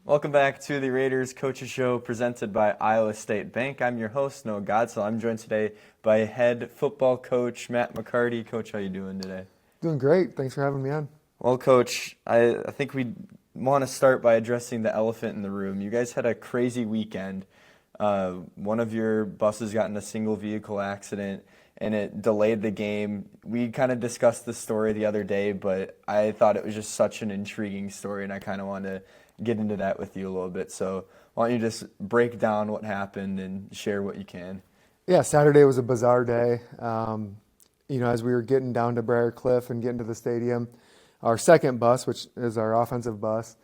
Welcome back to the Raiders Coaches Show presented by Iowa State Bank. I'm your host, Noah Godsell. I'm joined today by head football coach Matt McCarty. Coach, how you doing today? Doing great. Thanks for having me on. Well, Coach, I think we want to start by addressing the elephant in the room. You guys had a crazy weekend. One of your buses got in a single vehicle accident and it delayed the game. We kind of discussed the story the other day, but I thought it was just such an intriguing story, and I kind of wanted to get into that with you a little bit. So why don't you just break down what happened and share what you can? Yeah, Saturday was a bizarre day. As we were getting down to Briar Cliff and getting to the stadium, our second bus, which is our offensive bus,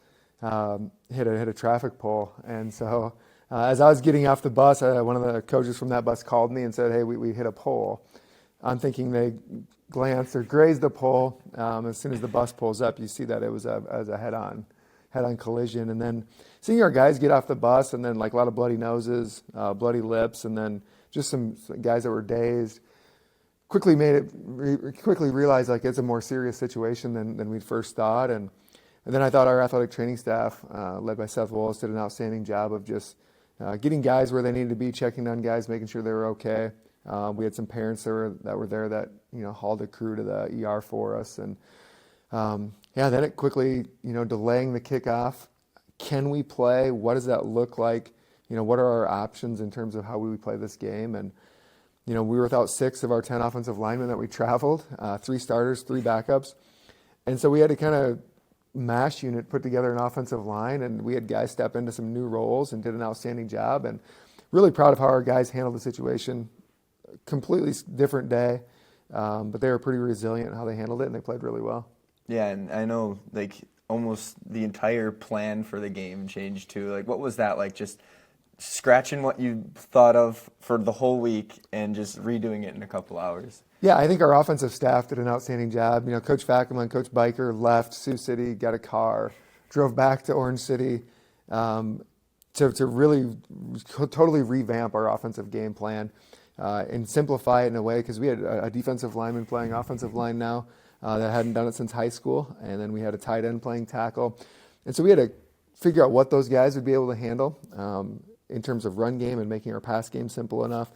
hit a traffic pole. And so as I was getting off the bus, one of the coaches from that bus called me and said, "Hey, we hit a pole." I'm thinking they glanced or grazed the pole. As soon as the bus pulls up, you see that it was a head-on collision. And then seeing our guys get off the bus, and then like a lot of bloody noses, bloody lips, and then just some guys that were dazed, quickly realized like it's a more serious situation than we'd first thought. And then I thought our athletic training staff, led by Seth Wallace, did an outstanding job of just getting guys where they needed to be, checking on guys, making sure they were okay. We had some parents that were there that hauled a crew to the ER for us. And then it quickly, delaying the kickoff. Can we play? What does that look like? What are our options in terms of how we play this game? And, we were without 6 of our 10 offensive linemen that we traveled, 3 starters, 3 backups. And so we had to kind of mash unit, put together an offensive line, and we had guys step into some new roles and did an outstanding job. And really proud of how our guys handled the situation. Completely different day, but they were pretty resilient in how they handled it, and they played really well. Yeah, and I know like almost the entire plan for the game changed too. Like, what was that like? Just scratching what you thought of for the whole week and just redoing it in a couple hours. Yeah, I think our offensive staff did an outstanding job. Coach Fackelman, Coach Biker left Sioux City, got a car, drove back to Orange City to really totally revamp our offensive game plan and simplify it in a way, because we had a defensive lineman playing offensive line now that hadn't done it since high school, and then we had a tight end playing tackle. And so we had to figure out what those guys would be able to handle in terms of run game and making our pass game simple enough.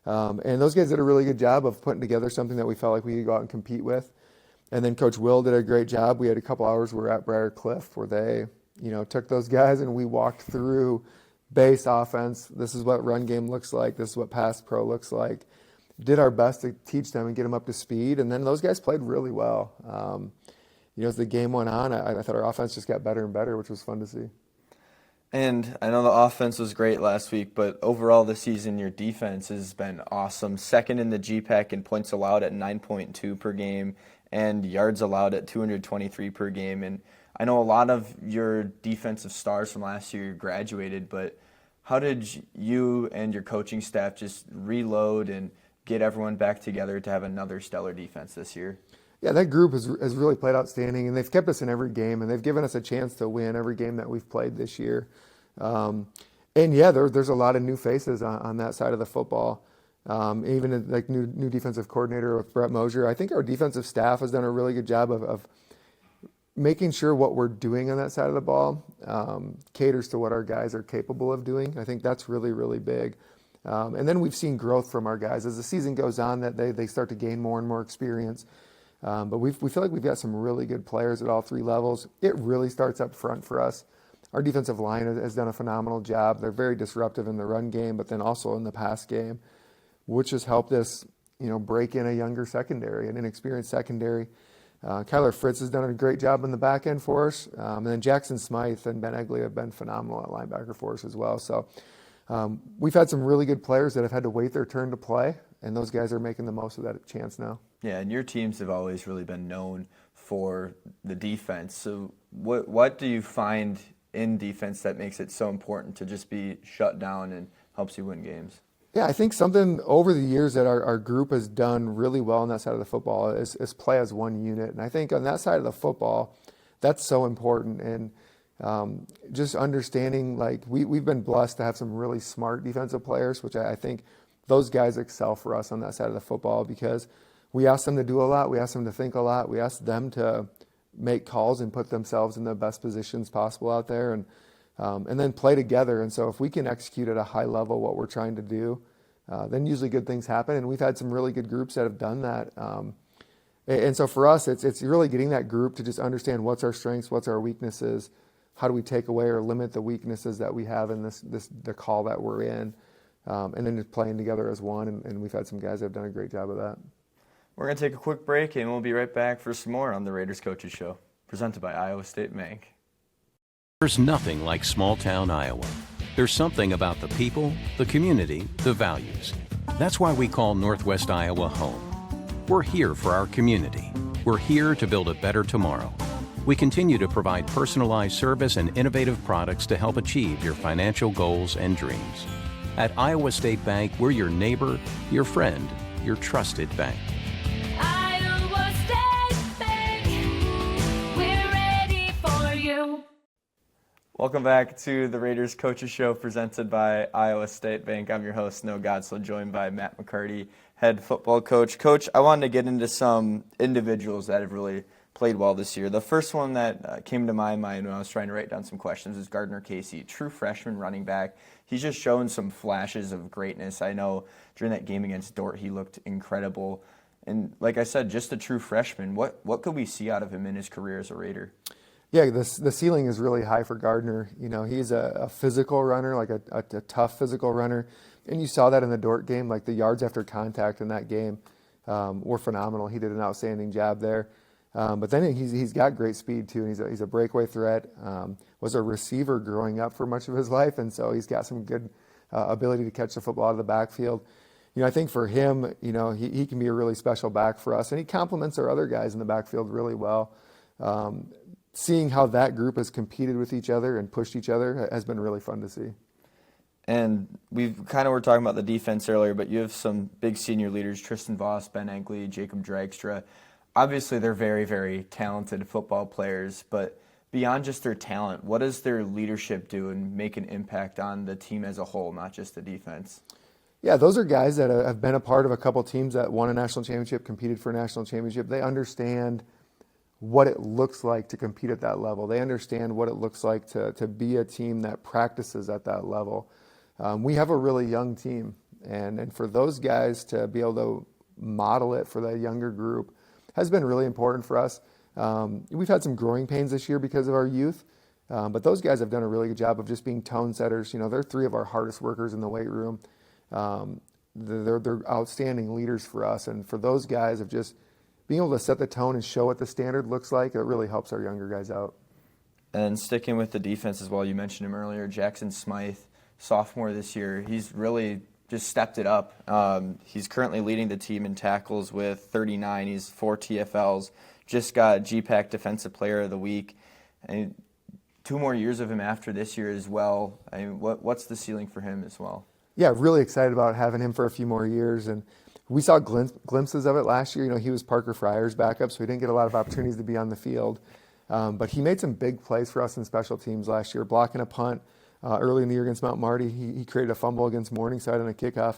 And those guys did a really good job of putting together something that we felt like we could go out and compete with. And then Coach Will did a great job. We had a couple hours we were at Briar Cliff where they, took those guys and we walked through base offense. This is what run game looks like. This is what pass pro looks like. Did our best to teach them and get them up to speed. And then those guys played really well. As the game went on, I thought our offense just got better and better, which was fun to see. And I know the offense was great last week, but overall this season, your defense has been awesome. Second in the GPAC in points allowed at 9.2 per game and yards allowed at 223 per game. And I know a lot of your defensive stars from last year graduated, but how did you and your coaching staff just reload and get everyone back together to have another stellar defense this year? Yeah, that group has really played outstanding, and they've kept us in every game, and they've given us a chance to win every game that we've played this year. There's a lot of new faces on that side of the football. Even like new defensive coordinator with Brett Mosier. I think our defensive staff has done a really good job of making sure what we're doing on that side of the ball caters to what our guys are capable of doing. I think that's really, really big. And then we've seen growth from our guys as the season goes on, that they start to gain more and more experience. But we feel like we've got some really good players at all 3 levels. It really starts up front for us. Our defensive line has done a phenomenal job. They're very disruptive in the run game, but then also in the pass game, which has helped us, break in a younger secondary, an inexperienced secondary. Kyler Fritz has done a great job in the back end for us. And then Jackson Smythe and Ben Egley have been phenomenal at linebacker for us as well. So we've had some really good players that have had to wait their turn to play, and those guys are making the most of that chance now. Yeah, and your teams have always really been known for the defense. So what do you find in defense that makes it so important to just be shut down and helps you win games? Yeah, I think something over the years that our group has done really well on that side of the football is play as one unit. And I think on that side of the football, that's so important. And just understanding, like, we've been blessed to have some really smart defensive players, which I think those guys excel for us on that side of the football, because we ask them to do a lot. We ask them to think a lot. We ask them to make calls and put themselves in the best positions possible out there. And and then play together. And so if we can execute at a high level what we're trying to do, then usually good things happen. And we've had some really good groups that have done that. And so for us, it's really getting that group to just understand what's our strengths, what's our weaknesses, how do we take away or limit the weaknesses that we have in the call that we're in, and then just playing together as one. And we've had some guys that have done a great job of that. We're going to take a quick break, and we'll be right back for some more on the Raiders Coaches Show, presented by Iowa State Bank. There's nothing like small-town Iowa. There's something about the people, the community, the values. That's why we call Northwest Iowa home. We're here for our community. We're here to build a better tomorrow. We continue to provide personalized service and innovative products to help achieve your financial goals and dreams. At Iowa State Bank, we're your neighbor, your friend, your trusted bank. Iowa State Bank, we're ready for you. Welcome back to the Raiders Coaches Show, presented by Iowa State Bank. I'm your host, Noah Godslow, joined by Matt McCarty, head football coach. Coach, I wanted to get into some individuals that have really played well this year. The first one that came to my mind when I was trying to write down some questions is Gardner Casey, true freshman running back. He's just shown some flashes of greatness. I know during that game against Dort, he looked incredible. And like I said, just a true freshman. What could we see out of him in his career as a Raider? Yeah, the ceiling is really high for Gardner. You know, he's a physical runner, like a tough physical runner. And you saw that in the Dort game, like the yards after contact in that game were phenomenal. He did an outstanding job there. But then he's got great speed too, and he's a breakaway threat. Was a receiver growing up for much of his life, and so he's got some good ability to catch the football out of the backfield. You know, I think for him, you know, he can be a really special back for us, and he complements our other guys in the backfield really well. Seeing how that group has competed with each other and pushed each other has been really fun to see. And we kind of were talking about the defense earlier, but you have some big senior leaders, Tristan Voss, Ben Enkley, Jacob Dragstra. Obviously, they're very, very talented football players, but beyond just their talent, what does their leadership do and make an impact on the team as a whole, not just the defense? Yeah, those are guys that have been a part of a couple teams that won a national championship, competed for a national championship. They understand what it looks like to compete at that level. They understand what it looks like to be a team that practices at that level. We have a really young team, and for those guys to be able to model it for the younger group has been really important for us. We've had some growing pains this year because of our youth, but those guys have done a really good job of just being tone setters. You know, they're three of our hardest workers in the weight room. They're outstanding leaders for us, and for those guys of just being able to set the tone and show what the standard looks like, it really helps our younger guys out. And sticking with the defense as well, you mentioned him earlier, Jackson Smythe, sophomore this year. He's really just stepped it up. He's currently leading the team in tackles with 39. He's 4 TFLs. Just got GPAC Defensive Player of the Week. And 2 more years of him after this year as well. I mean, what's the ceiling for him as well? Yeah, really excited about having him for a few more years. And we saw glimpses of it last year. You know, he was Parker Fryer's backup, so he didn't get a lot of opportunities to be on the field. But he made some big plays for us in special teams last year, blocking a punt. Early in the year against Mount Marty, he created a fumble against Morningside on a kickoff.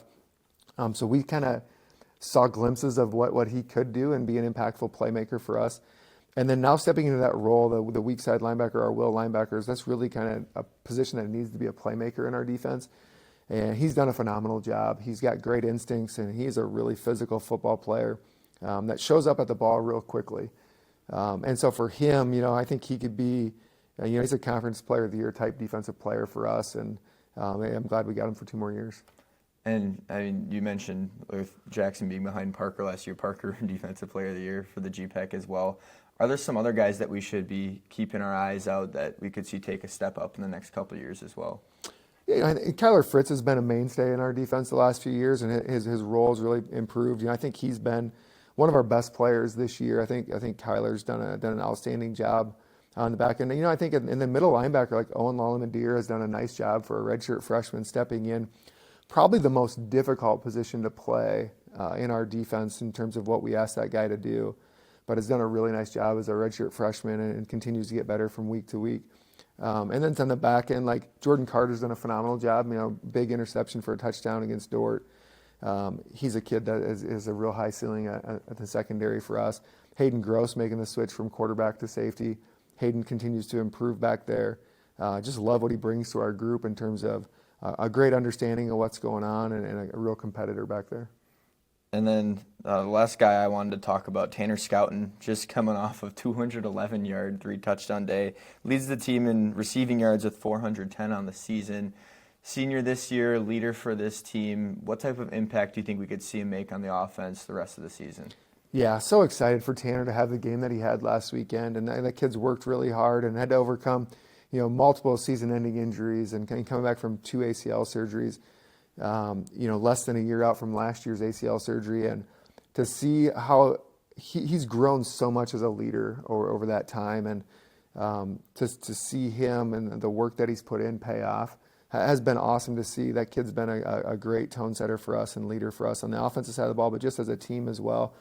So we kind of saw glimpses of what he could do and be an impactful playmaker for us. And then now stepping into that role, the weak side linebacker, our will linebackers, that's really kind of a position that needs to be a playmaker in our defense. And he's done a phenomenal job. He's got great instincts, and he's a really physical football player that shows up at the ball real quickly. And so for him, you know, I think he could be, you know, he's a conference player of the year type defensive player for us, and I'm glad we got him for 2 more years. And I mean, you mentioned with Jackson being behind Parker last year, Parker defensive player of the year for the GPAC as well. Are there some other guys that we should be keeping our eyes out that we could see take a step up in the next couple of years as well? Yeah, I think Kyler Fritz has been a mainstay in our defense the last few years, and his role has really improved. You know, I think he's been one of our best players this year. I think Kyler's done an outstanding job on the back end. You know, I think in the middle linebacker, like Owen Lallemand-Deer has done a nice job for a redshirt freshman stepping in. Probably the most difficult position to play in our defense in terms of what we ask that guy to do, but has done a really nice job as a redshirt freshman and continues to get better from week to week. And then on the back end, like Jordan Carter's done a phenomenal job. You know, big interception for a touchdown against Dort. He's a kid that is a real high ceiling at the secondary for us. Hayden Gross making the switch from quarterback to safety. Hayden continues to improve back there. just love what he brings to our group in terms of a great understanding of what's going on and a real competitor back there. And then the last guy I wanted to talk about, Tanner Scouten, just coming off of 211-yard, 3-touchdown day, leads the team in receiving yards with 410 on the season. Senior this year, leader for this team. What type of impact do you think we could see him make on the offense the rest of the season? Yeah, so excited for Tanner to have the game that he had last weekend, and that kid's worked really hard and had to overcome, multiple season-ending injuries and coming back from 2 ACL surgeries. Less than a year out from last year's ACL surgery, and to see how he's grown so much as a leader over that time, and to see him and the work that he's put in pay off has been awesome to see. That kid's been a great tone setter for us and leader for us on the offensive side of the ball, but just as a team as well.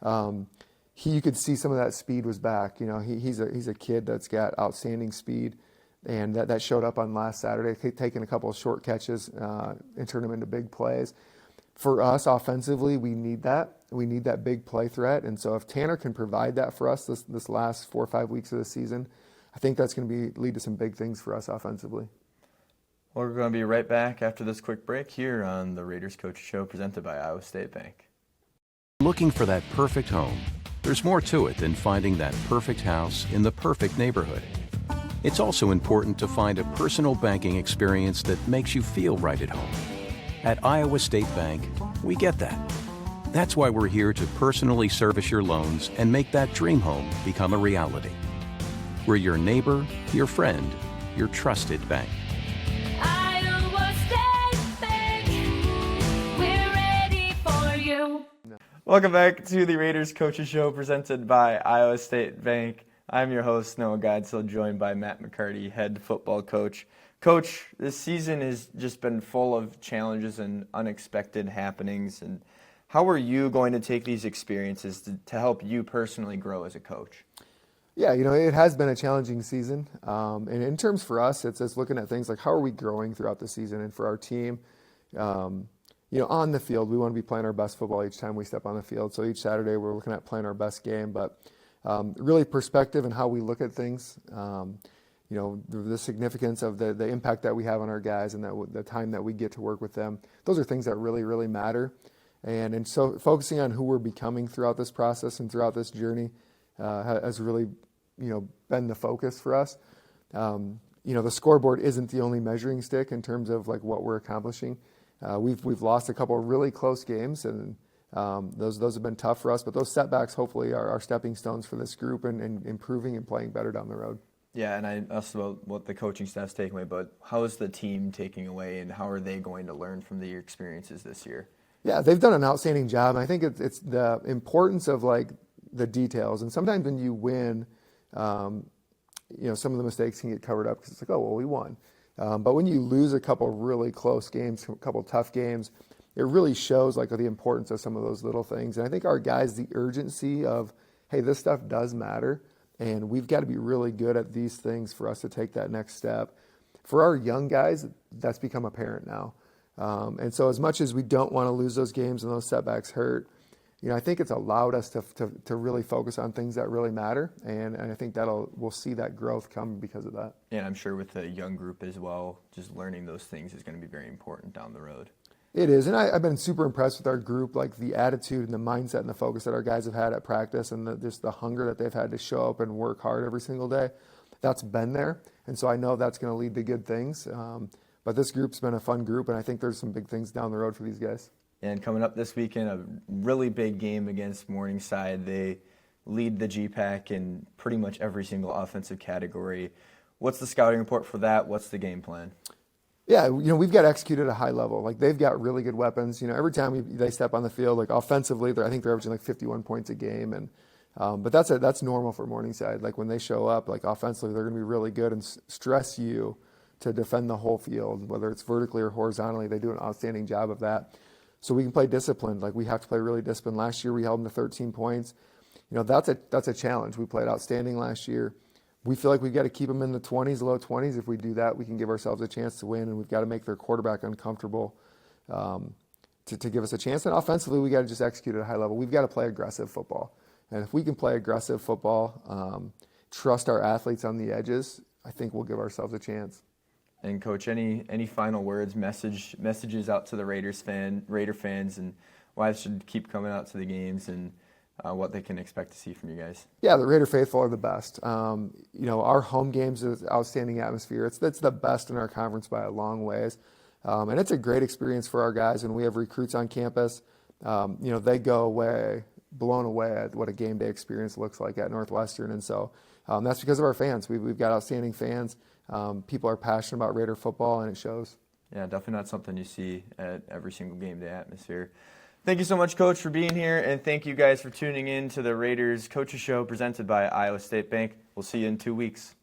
You could see some of that speed was back. He's a kid that's got outstanding speed. And that showed up on last Saturday, taking a couple of short catches and turn them into big plays. For us, offensively, we need that. We need that big play threat. And so if Tanner can provide that for us this last 4 or 5 weeks of the season, I think that's going to lead to some big things for us offensively. Well, we're going to be right back after this quick break here on the Raiders Coach Show presented by Iowa State Bank. Looking for that perfect home? There's more to it than finding that perfect house in the perfect neighborhood. It's also important to find a personal banking experience that makes you feel right at home. At Iowa State Bank, we get that. That's why we're here to personally service your loans and make that dream home become a reality. We're your neighbor, your friend, your trusted bank. Iowa State Bank, we're ready for you. Welcome back to the Raiders Coaches Show presented by Iowa State Bank. I'm your host, Noah Godsill, joined by Matt McCarty, head football coach. Coach, this season has just been full of challenges and unexpected happenings. And how are you going to take these experiences to help you personally grow as a coach? Yeah, it has been a challenging season. And in terms for us, it's looking at things like how are we growing throughout the season, and for our team, on the field, we want to be playing our best football each time we step on the field. So each Saturday we're looking at playing our best game, but really perspective and how we look at things, the significance of the impact that we have on our guys and the time that we get to work with them. Those are things that really, really matter. And so focusing on who we're becoming throughout this process and throughout this journey has really, been the focus for us. The scoreboard isn't the only measuring stick in terms of like what we're accomplishing. We've lost a couple of really close games, and those have been tough for us, but those setbacks hopefully are stepping stones for this group and improving and playing better down the road. Yeah, and I asked about what the coaching staff's taking away, but how is the team taking away, and how are they going to learn from their experiences this year? Yeah, they've done an outstanding job. I think it's the importance of like the details, and sometimes when you win, some of the mistakes can get covered up because it's like, oh, well, we won. But when you lose a couple really close games, a couple tough games, it really shows like the importance of some of those little things. And I think our guys, the urgency of, hey, this stuff does matter, and we've got to be really good at these things for us to take that next step. For our young guys, that's become apparent now. And so as much as we don't want to lose those games and those setbacks hurt, I think it's allowed us to really focus on things that really matter, and I think we'll see that growth come because of that. And I'm sure with the young group as well, just learning those things is going to be very important down the road. It is, and I've been super impressed with our group, like the attitude and the mindset and the focus that our guys have had at practice, and just the hunger that they've had to show up and work hard every single day. That's been there, and so I know that's going to lead to good things. But this group's been a fun group, and I think there's some big things down the road for these guys. And coming up this weekend, a really big game against Morningside. They lead the GPAC in pretty much every single offensive category. What's the scouting report for that? What's the game plan? Yeah, we've got to execute at a high level. Like, they've got really good weapons. Every time they step on the field, like offensively, I think they're averaging like 51 points a game, and but that's normal for Morningside. Like when they show up, like offensively, they're going to be really good and stress you to defend the whole field, whether it's vertically or horizontally. They do an outstanding job of that. So we can play disciplined. Like, we have to play really disciplined. Last year we held them to 13 points. That's a challenge. We played outstanding last year. We feel like we've got to keep them in the 20s, low 20s. If we do that, we can give ourselves a chance to win, and we've got to make their quarterback uncomfortable to give us a chance. And offensively, we got to just execute at a high level. We've got to play aggressive football. And if we can play aggressive football, trust our athletes on the edges, I think we'll give ourselves a chance. And Coach, any final words, messages out to the Raider fans, and why they should keep coming out to the games, and what they can expect to see from you guys? Yeah, the Raider faithful are the best. Our home games is outstanding atmosphere. It's the best in our conference by a long ways, and it's a great experience for our guys when we have recruits on campus. They go away blown away at what a game day experience looks like at Northwestern, and so that's because of our fans. We've got outstanding fans. People are passionate about Raider football, and it shows. Yeah, definitely not something you see at every single game day atmosphere. Thank you so much, Coach, for being here, and thank you guys for tuning in to the Raiders Coaches Show presented by Iowa State Bank. We'll see you in 2 weeks.